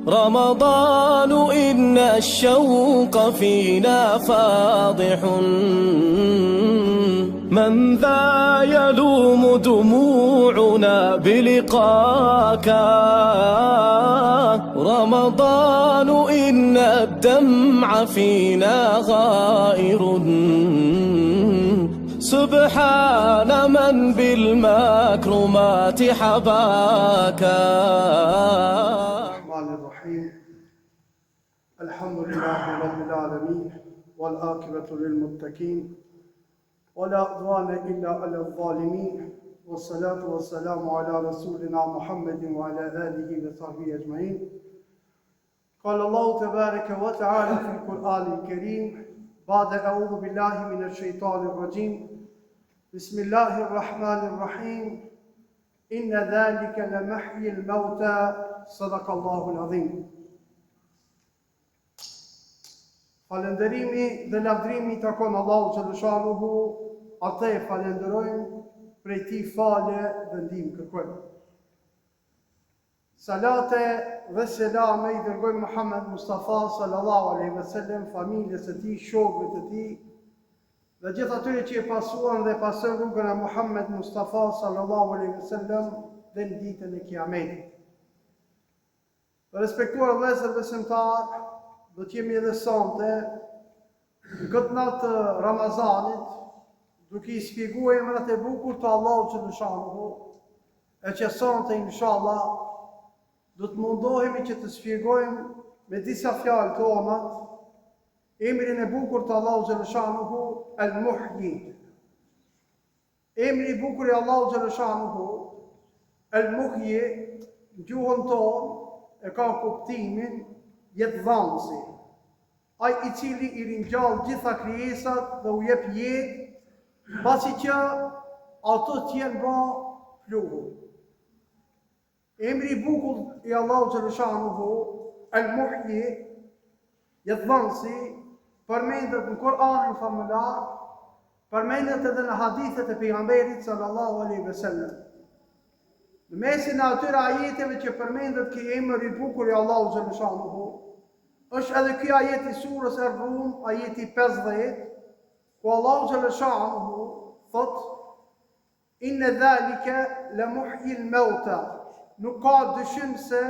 رمضان إن الشوق فينا فاضح من ذا يلوم دموعنا بلقاك رمضان إن الدمع فينا غائر سبحان من بالمكرمات حباك. الرحمن الرحيم الحمد لله رب العالمين والعاقبة للمتقين ولا عدوان إلا على الظالمين والصلاة والسلام على رسولنا محمد وعلى آله وصحبه أجمعين. قال الله تبارك وتعالى في القرآن الكريم بعد أعوذ بالله من الشيطان الرجيم بسم الله الرحمن الرحيم إن ذلك لمحيي الموتى صدق الله العظيم. Falënderimi dhe lavdrimi takon Allahu xhaleshanuhu, atë e falenderojmë, prej tij falje dhe ndihmë kërkojmë. Salate dhe selame i dërgojmë Muhammed Mustafa sallallahu alaihi wasallam, familjes së tij, shokëve të tij dhe gjithë atyre që e pasuan dhe pasojnë rrugën e Muhammed Mustafa sallallahu alaihi wasallam dhe në ditën e Kiametit. Respektuar vëllezër besimtar, do të jemi edhe sonte në këtë natë Ramazanit, duke i shpjeguar emrat e bukur të Allahut xhaleshanuhu, e që sonte inshallah do të mundohemi që të shpjegojmë me disa fjalë tona emrin e bukur të Allahut xhaleshanuhu, Al-Muhyi. Emri i bukur i Allahut xhaleshanuhu, Al-Muhyi, në gjuhën tonë e ka kuptimin jetëdhënësi, ai i cili i ringjall gjitha krijesat dhe u jep jetë, pasi që ato të jenë bë pluhur. Emri i bukur i Allahut xhaleshanuhu, Al-Muhyi, jetëdhënësi, përmendet në Kur'anin famullar, përmendet edhe në hadithet e pejgamberit sallallahu alaihi wasallam. Në mesin e atyre ajeteve që përmendet ky emër i bukur i Allahut xhaleshanuhu, është edhe ky ajet i surës Ar-Rum, ajeti 50, ku Allahu xhaleshanuhu thot: Inna dhalika la muhyi al-mauta. Nuk ka dyshim se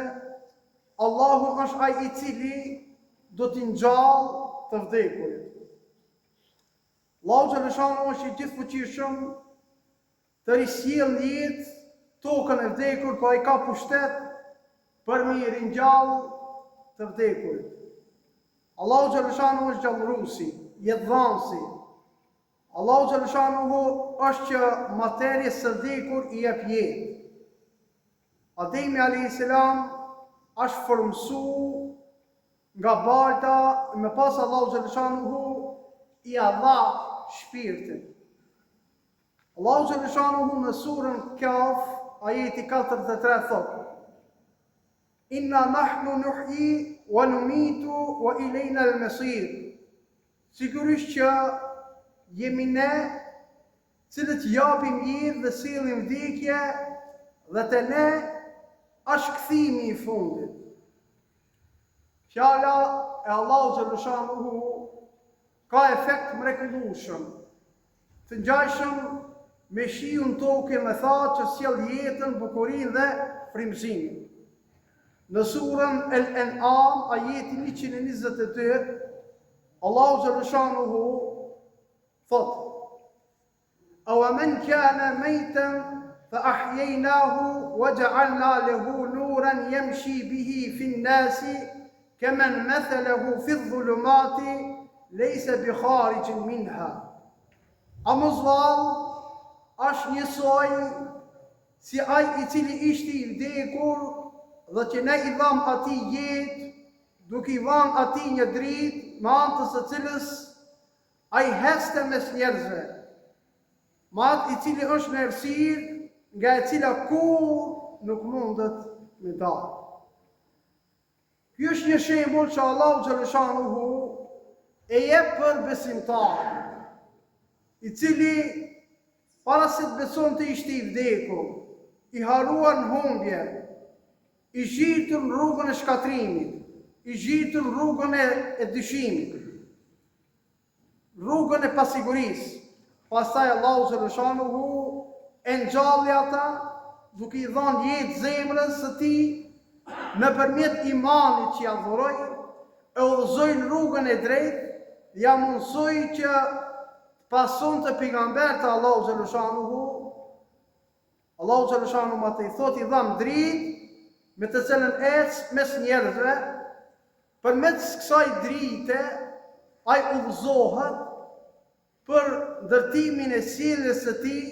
Allahu është ai i cili do t'i ngjall të vdekurit. Allahu xhaleshanuhu është i gjithfuqishëm të risjell në jetë tokën e vdekur, po ai ka pushtet për me i ringjall të vdekurit. Allahu xhaleshanuhu është gjallëruesi, jetëdhënësi. Allahu xhaleshanuhu është që materjes së vdekur i jep jetë. Ademi alayhis salam është formësu nga balta, me pas Allahu xhaleshanuhu i dha shpirtin. Allahu xhaleshanuhu në surën Kaf, ajeti 43 thot: Inna nahnu nuhyi wa numitu wa ilayna al-masir. Sigurisht që jemi ne cilët japim jetë dhe sillim vdekje, dhe te ne është kthimi i fundit. Fjala e Allahu xhaleshanuhu ka efekt mrekullueshëm, të ngjashëm me shiun tokën me thatë që sjell jetën, bukurinë dhe frymëzimin. Në surën Al-An'am, ajeti 122, Allahu xhaleshanuhu thot: Aw man kana maytan fa ahyaynahu wa ja'alna lahu nuran yamshi bihi fi an-nasi kaman mathaluhu fi adh-dhulumati laysa bi kharijin minha. Amuzval është njësoj si ai i cili ishte i vdekur dhe që ne i dham ati jetë, duke i dhanë ati një dritë, me anë të së cilës ai heste mes njerëzve, me atë i cili është në errësirë, nga e cila kur nuk mundet me dalë. Ky është një shembull që Allahu xhaleshanuhu e jep për besimtarin, i cili para se të beson të ishte i vdekur, i haruar në humbje, i gjitur në rrugën e shkatrimit, i gjitur në rrugën e dyshimit, rrugën e pasigurisë. Pastaj Allahu xhaleshanuhu e ngjalli ata duke i dhënë jetë zemrës së tij nëpërmjet imanit që ja dhuroi, e udhëzoi në rrugën e drejtë, ja mundsoi që pasonte pejgambert të Allahu xhaleshanuhu. Allahu xhaleshanuhu ma të i thot i dham dritë me të cilën ecë mes njerëzve, përmes kësaj drite ai udhëzohet për ndërtimin e sjelljes së tij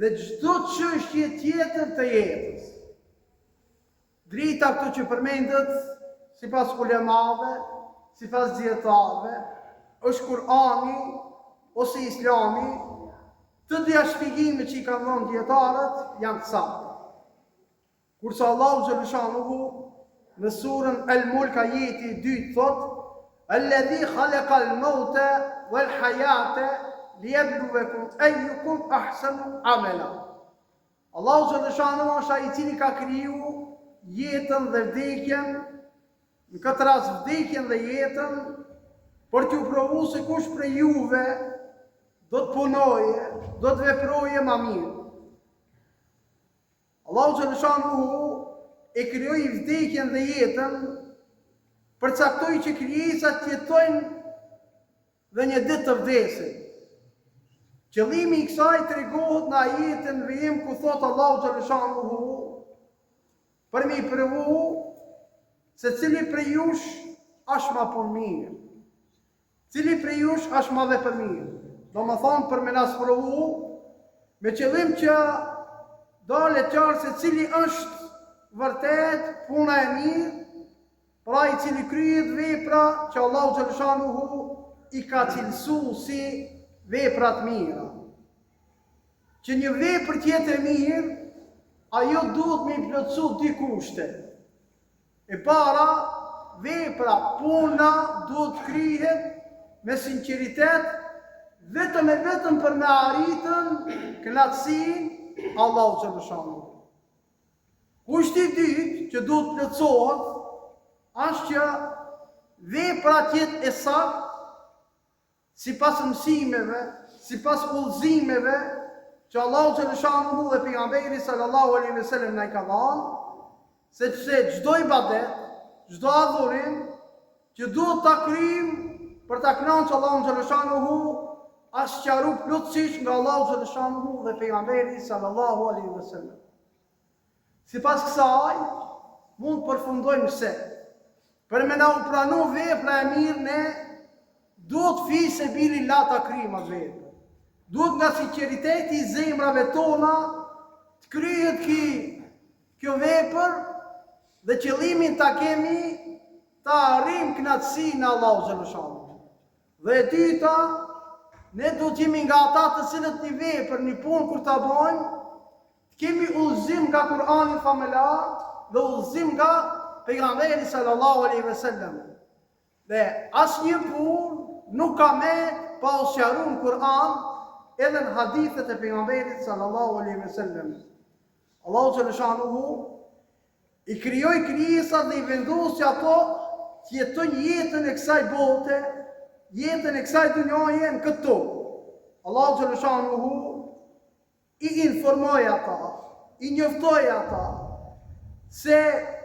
dhe çdo çështje tjetër të jetës. Drita këtu që përmendet sipas ulemave, sipas dietarëve, është Kur'ani ose Islami. Të dyja shpjegimet që i kanë dhënë dietarët janë të sakta. Kurse Allahu xhaleshanuhu në surën Al-Mulk ajeti 2 thot: "Alladhi khalaqa al-mauta wal-hayata liyabluwakum ayyukum ahsanu amala." Allahu xhaleshanuhu është ai i cili ka kriju jetën dhe vdekjen, në këtë rast vdekjen dhe jetën, për t'ju provu se kush prej juve do të punoje, do të veproje më mirë. Allahu xhaleshanuhu e krijoi vdekjen dhe jetën, përcaktoi që krijesat jetojnë dhe një ditë të vdesin. Qëllimi i kësaj tregohet në ajetin vim ku thot Allahu xhaleshanuhu për me i provu se cili prej jush është ma punë mirë, cili prej jush është ma vepër mirë. Do më thonë për me nas provu, me qëllim që dale qartë se cili është vërtet puna e mirë, pra i cili kryet vepra që Allahu xhaleshanuhu i ka cilësu si veprat mira. Që një vepër tjetër mirë, ajo duhet me i plotësu dy kushte. E para, vepra, puna duhet kryhet me sinceritet, vetëm e vetëm për me arritën kënaqësinë Allahu xhaleshanuhu. Kushti i dytë që duhet plotësohet është që vepra të jetë e saktë sipas mësimeve, sipas udhëzimeve që Allahu xhaleshanuhu dhe pejgamberi sallallahu alaihi wasallam na i ka dhënë, sepse çdo ibadet, çdo adhurim që duhet ta kryjmë për ta kënaqur Allahun xhaleshanuhu, është sqaruar plotësisht nga Allahu xhaleshanuhu dhe pejgamberi sallallahu alaihi wasallam. Sipas kësaj, mund të përfundojmë se për me na u pranu vepra e mirë, ne duhet fise bili lata kryjmë atë vepër. Duhet nga sinceriteti i zemrave tona të kryhet kjo vepër dhe qëllimin ta kemi ta arrim kënaqësinë Allahu xhaleshanuhu. Dhe e dyta, ne duhet jemi nga ata të cilët një vepër, një punë kur ta bëjmë, kemi udhëzim nga Kur'ani famëlar dhe udhëzim nga pejgamberi sallallahu alaihi wasallam. Dhe asnjë punë nuk ka me pa u sqaruar në Kur'an edhe në hadithet e pejgamberit sallallahu alaihi wasallam. Allahu xhaleshanuhu i krijoi krijesat dhe i vendosi ato të jetojnë jetën e kësaj bote, jetën e kësaj dunjaje në këtë tokë. Allahu xhaleshanuhu i informoi ata, i njoftoi ata se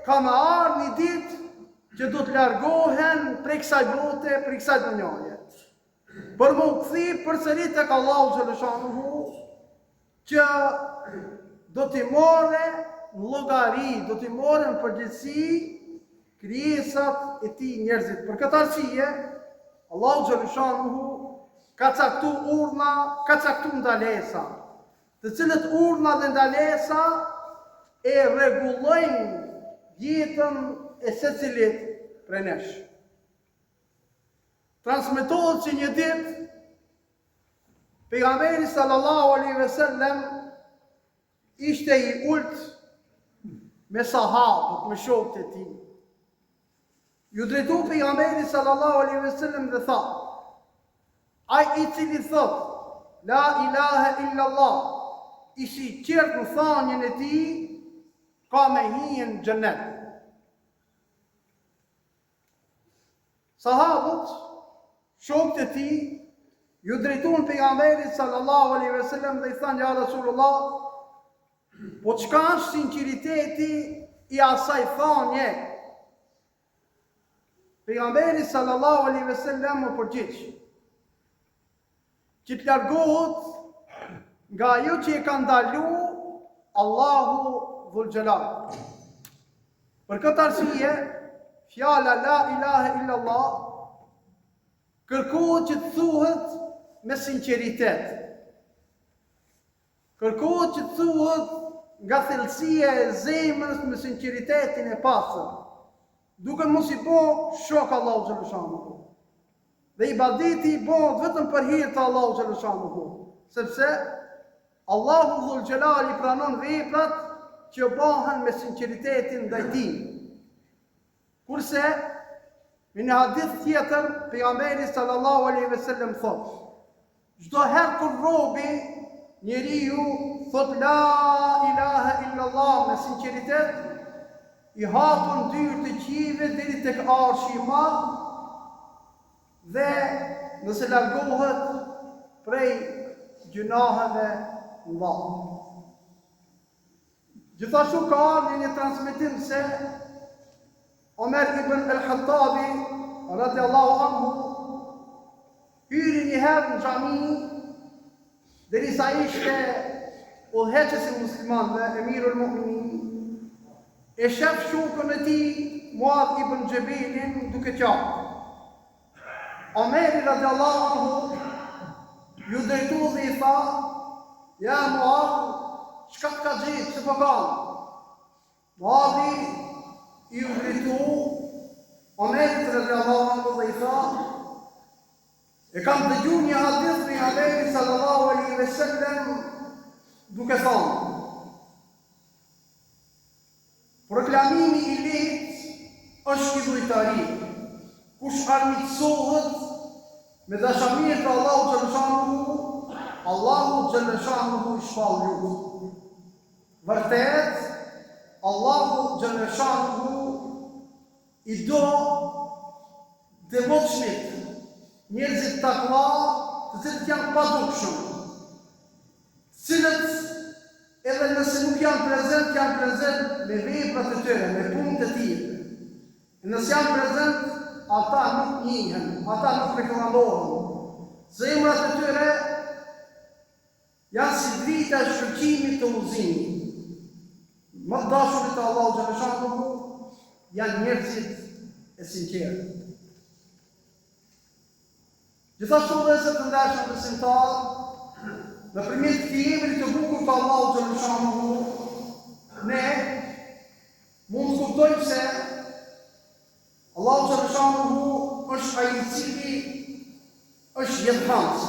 ka më ardhur një ditë që do të largohen prej kësaj bote, prej kësaj dunjaje, për më kthi përsëri tek Allahu xhaleshanuhu, që do t'i morë në llogari, do t'i morë në përgjegjësi krijesat e tij njerëzit. Për këtë arsye, Allahu xhaleshanuhu ka caktuar urdhna, ka caktuar ndalesa, të cilët urdhna dhe ndalesa e rregullojnë jetën e secilit prej nesh. Transmetohet që një ditë pejgamberi sallallahu alaihi wasallam ishte i ult me sahabët, me shokët e tij. Ju drejtu pejgamberi sallallahu alaihi wasallam dhe tha: ai i cili thot la ilaha illa Allah, i sinqert në thanjen e tij, ka me hije në xhenet. Sahabët, shokët e tij, ju drejtuan pejgamberit sallallahu alaihi wasallam dhe i thanë ja Rasulullah, po çka është sinqeriteti i asaj thanje? Pejgamberi sallallahu alaihi wasallam u përgjigj që të largohet nga ajo që e ka ndalu Allahu dhul xhelal. Për këtë arsye, fjala la ilaha illallah kërkohet që të thuhet me sinqeritet. Kërkohet që të thuhet nga thellësia e zemrës me sinqeritetin e pastër, duke mos i bë shok Allahu xhaleshanuhu. Dhe ibadeti i bëhet vetëm për hir të Allahu xhaleshanuhu, sepse Allahu dhul xhelal i pranon veprat që bëhen me sinqeritetin ndaj tij. Kurse në një hadith tjetër, pejgamberi sallallahu alaihi wasallam thotë: çdo herë kur robi njeriu thot la ilaha illallah me sinqeritet, i hapën dyrë të qive deri tek arshi i madh, dhe nëse largohet prej gjunaheve mëdha. Gjithashtu ka ardhur një transmetim se Omer ibn al-Khattabi radiallahu anhu hyri një herë në xhami, derisa ishte udhëheqësi muslimanëve, emirul mu'minin, e shef shokën e tij Muadh ibn Jabelin duke qafë. Omeri radiallahu anhu ju drejtu dhe i tha: ja Muadh, çka të ka gjetë, që po kanë? Muadhi i u dritu Omerit radiallahu anhu dhe i tha: e kam dëgjuar një hadith nga Pejgamberi sallallahu alaihi wasallam duke thënë: proklamimi i lehtë është idhujtari. Kush armiqësohet me dashamirë të Allahu xhaleshanuhu, Allahu xhaleshanuhu i shpall lutje. Vërtet, Allahu xhaleshanuhu i do devotshmit, njerëzit takva, të cilët janë padukshëm, cilët edhe nëse nuk janë prezent me veprat e tyre, me punët e tyre. Nëse janë prezent, ata nuk njihen, ata nuk reklamohen. Zemrat e tyre janë si drita e shkëlqimit të udhëzimit. Më të dashurit të Allahu xhaleshanuhu janë njerëzit e sinqertë. Gjithashtu dhe se të ndashëm besimtar, nëpërmjet këtij emri të bukur të Allahu xhaleshanuhu, ne mund të kuptojmë se Allahu xhaleshanuhu është ai i cili është jetëdhënës,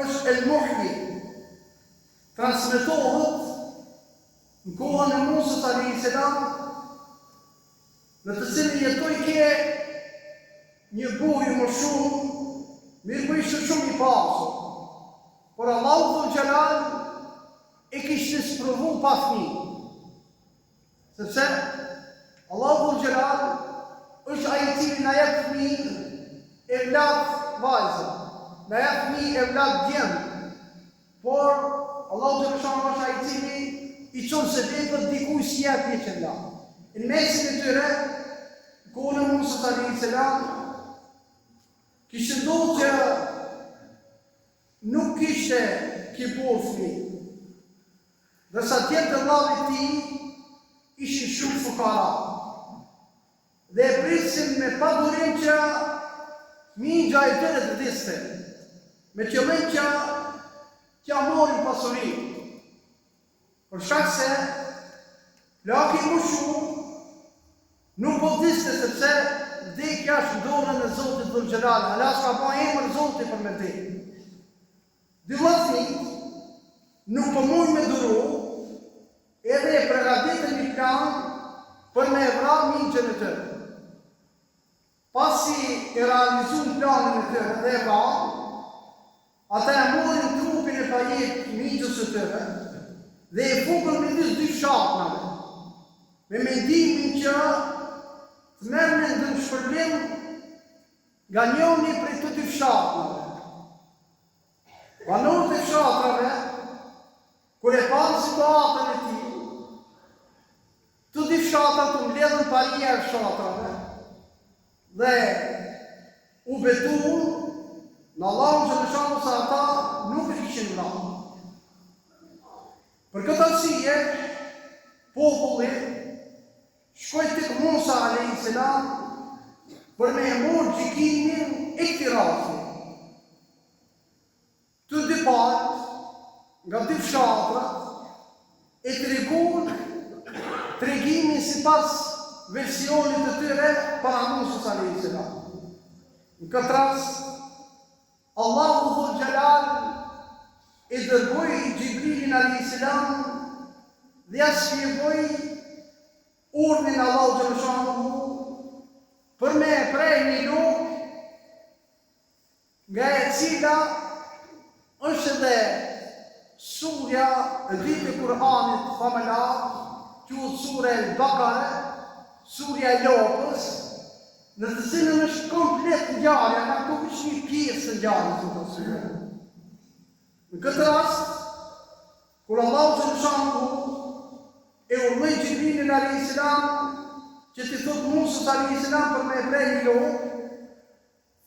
është el-Muhyi, transmetohet në kohën e Musës alayhis salam, në të cilin jetoi ke një burr më shumë, mirë po ishte shumë i pasur, por Allahu dhul xhelal e kishte sprovu pa fëmijë, sepse Allahu dhul xhelal është ai i cili na jep fëmijë, evlad vajzë, na jep fëmijë evlad djem, por Allahu xhaleshanuhu është ai i cili i çon se vetët dikuj si jep një qëllam. Në mesin e tyre, kohën e Musës alayhis salam, kishte ndodhur që nuk kishte kibur fëmijë. Dhe sa tjetë vllavi i tij ishin shumë fukara. Dhe e prisin me padurim që mingja e tyre të vdiste, me qëllim që t'ja morin pasurinë. Për shkak se laki më shumë nuk po vdiste, sepse vdekja është në dorën e Zotit dhul xhelal. Allah s'ka pa emër Zoti për me vdekje. Dy vllazërit nuk po mund me duru, edhe e përgatitën një plan për me vrarë mingjën e tyre. Pasi e realizuan planin e tyre dhe e vrarë, ata e morin trupin e pajet mingjës së tyre dhe e fukën me dy shaknave. me mendimin që të merë në ndër shpërblim nga njoni prej të dy fshatrave. Banorët e fshatrave, kur e panë situatën e tij, të dy fshatrat u mbledhën paria e fshatrave dhe u betuan në Allahun xhaleshanu se ata nuk e kishin vrarë. Për këtë arsye, populli shkoi tek Musa alayhis salam për me marrë gjykimin e këtij rasti. Të dy partë nga dy fshatrat e treguan tregimin sipas versionit të tyre para Musës alayhis salam. Në këtë rast, Allahu dhul Jalal e dërgoi Gjibrilin alayhis salam dhe ja shpjegoi urdhën e Allahut xhaleshanu për me prej një lugë nga e cila është edhe surja e dytë e Kur'anit famëlar, quhet sura El-Bakara, surja e lopës, në të cilën është komplet ngjarja, nga këtu është një pjesë e ngjarjes së të surë. Në këtë rast, kur Allahu xhaleshanu e urdhoi Gjibrilin alayhis salam që t'i thot Musës alayhis salam për me prej një lugë,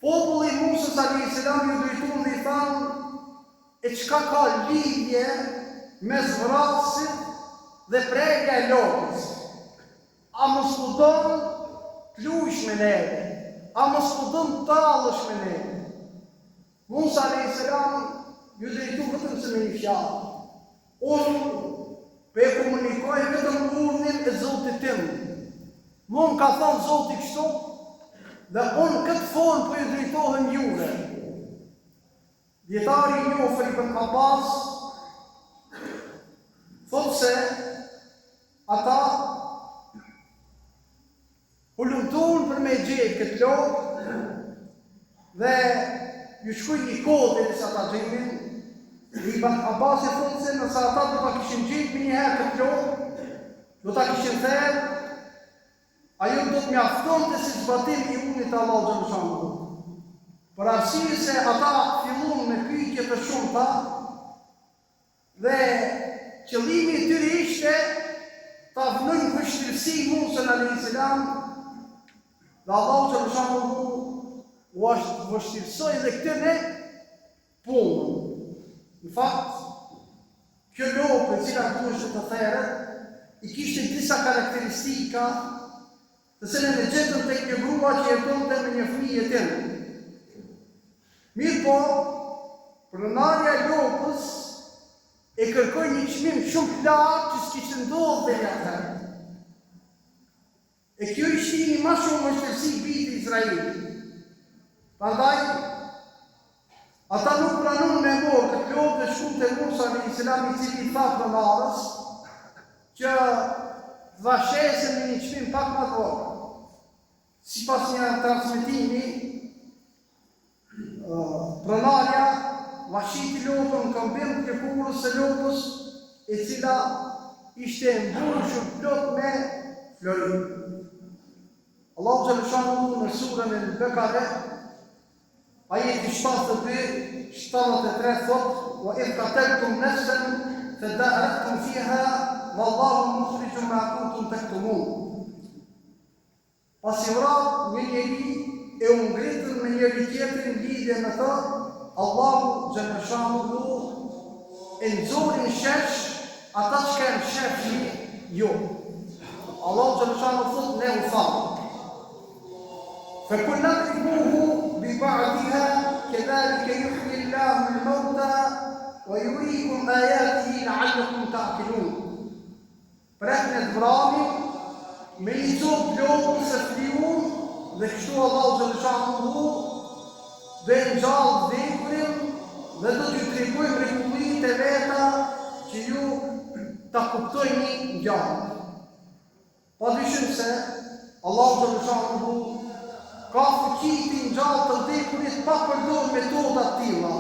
populli Musës alayhis salam ju drejtuan dhe i thanë: e çka ka lidhje mes vrasit dhe prejja e lopës? A mos u don t'lush me neve? A mos u don t'allësh me neve? Musa alayhis salam ju drejtu vetëm se me një fjalë: unë pe komunikoj vetëm urdhën e Zotit tim. Mu më ka thonë Zoti kështu, dhe unë këtë formë po ju drejtohem juve. Djetari i njohur Ibn Abbas thotë se ata u lumtun për me gjetë këtë logë dhe ju shkuj një kodë e sa ta gjemin. Ibn Abbas e thotë se nësa ata do ta kishin gjetë për një herë këtë logë, do ta kishin thërë, ajo do të mjaftonte si zbatim i urdhit të Allahut xhaleshanu. Për arsye se ata filluan me pyetje të shumta dhe qëllimi i tyre ishte ta vënojnë vështirësi Musën alayhis salam, dhe Allahu xhaleshanu u vështirësoi dhe këtyre punën. Në fakt, kjo lopë e cila duhet të therrët i kishte disa karakteristika të cilën e gjetën tek një grua që jetonte me një fëmijë e tij. Mirë po, pronarja e lopës e kërkoi një çmim shumë të lartë që s'kishte ndodhur deri atëherë. E kjo ishte një më shumë vështirësi bijtë të Izraelit. Prandaj, ata nuk pranuan me morë këtë lopë dhe shkuan te Musa alayhis salam, i cili i tha pronarës që vashesën me një çmim pak më të vogël. Sipas një transmetimi, pronarja vashiti lopën në këmbim të lëkurës së lopës, e cila ishte mbushur plot me flori. Allahu xhaleshanu në surën El-Bakara, ajeti 72-73 thotë: wa idh qataltum nafsan fada'atum fiha wallahu mukhrijum ma kuntum taktumun. Pasi vrat një njeri e u ngritën me njëri tjetrin lidhje me të, Allahu xhaleshanu e nxori në shesh ata që kanë shefni jo. Allahu xhaleshanu thotë: ne u thamë فكنا نضربوه ببعضها كذلك يحيي الله الموتى ويريكم آياته لعلكم تعقلون. Prekën e vrami me një copë lopës së fliun dhe kështu Allahu xhaleshanu dhe ngjall vdekurin dhe do t'ju tregoj mrekullitë e veta që ju ta kuptojni ngjarjen. Padyshim se Allahu xhaleshanu ka fuqi të ngjallë të vdekurit pa përdorur metoda të tilla.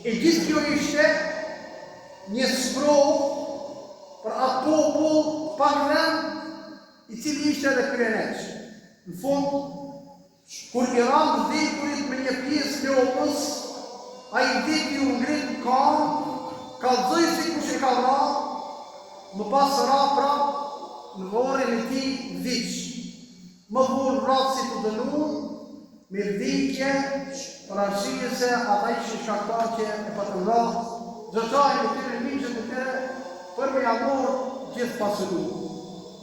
E gjithë kjo ishte një sprovë për atë popull pa vend i cili ishte edhe kryenesh. Në fund, kur Iran vdekurit me një pjesë flokës, a i vdek ju ngrit në kam, ka dhëj si kush e ka ra, më pas ra prap në vorin e ti vdiq. Më dhur ratë si të dënur, me vdikje, për arsye se ata ishin shkaktar që e patën ra, zërtajnë e tyre miqët e tyre për me jamor gjithë pasëru.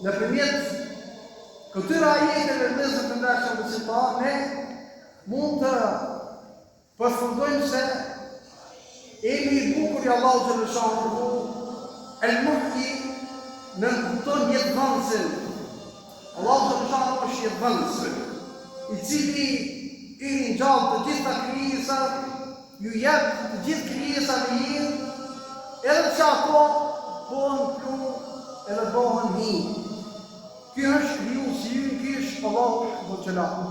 Në përmjet këtyra ajeteve vëllezër të ndershëm besimtar, ne mund të përfundojmë se emri i bukur i Allahu xhaleshahu el-Muhyi në kupton jetëdhënësin. Allahu xhaleshahu është jetëdhënës, i cili i ringjall të gjitha krijesat, ju jep të gjithë krijesave jetë, edhe që ato bëhen plu, edhe bëhen hi. Ky është krijuesi ynë, ky është Allahu xhaleshahu.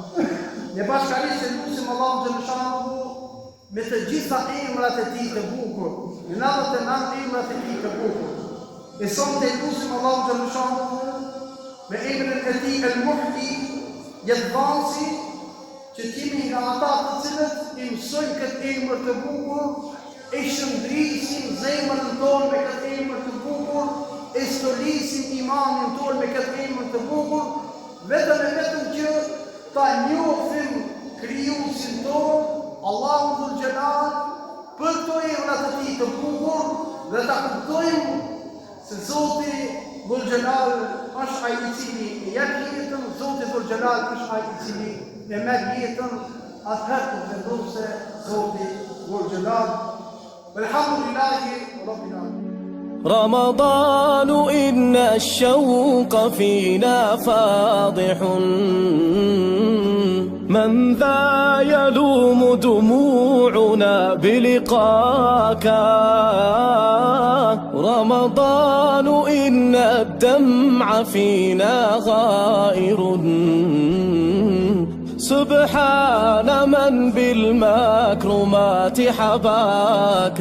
Ne bashkërisht lutim Allahu xhaleshahu me të gjitha emrat e tij të bukur, me 99 emrat e tij të bukur. E sonte lutim Allahu xhaleshahu me emrin e tij el-Muhyi, jetëdhënësi, që timi nga ata të cilët i mësojnë këtë emër të bukur, e shëndrisim zemrën tonë me këtë emër të bukur, e stolisim imanin tonë me këtë emër të bukur, vetëm e vetëm që ta njohim krijuesin tonë, Allahu dhul Xhelal, për këto emrat e tij të bukur, dhe ta kuptojmë se Zoti dhul Xhelal është ai i cili e jep jetën, Zoti dhul Xhelal është ai i cili e merr jetën, atëherë të vendosë se Zoti dhul Xhelal. Alhamdulillahi rabbil alamin. رمضان إن الشوق فينا فاضح، من ذا يلوم دموعنا بلقاك. رمضان إن الدمع فينا غائر، سبحان من بالمكرمات حباك.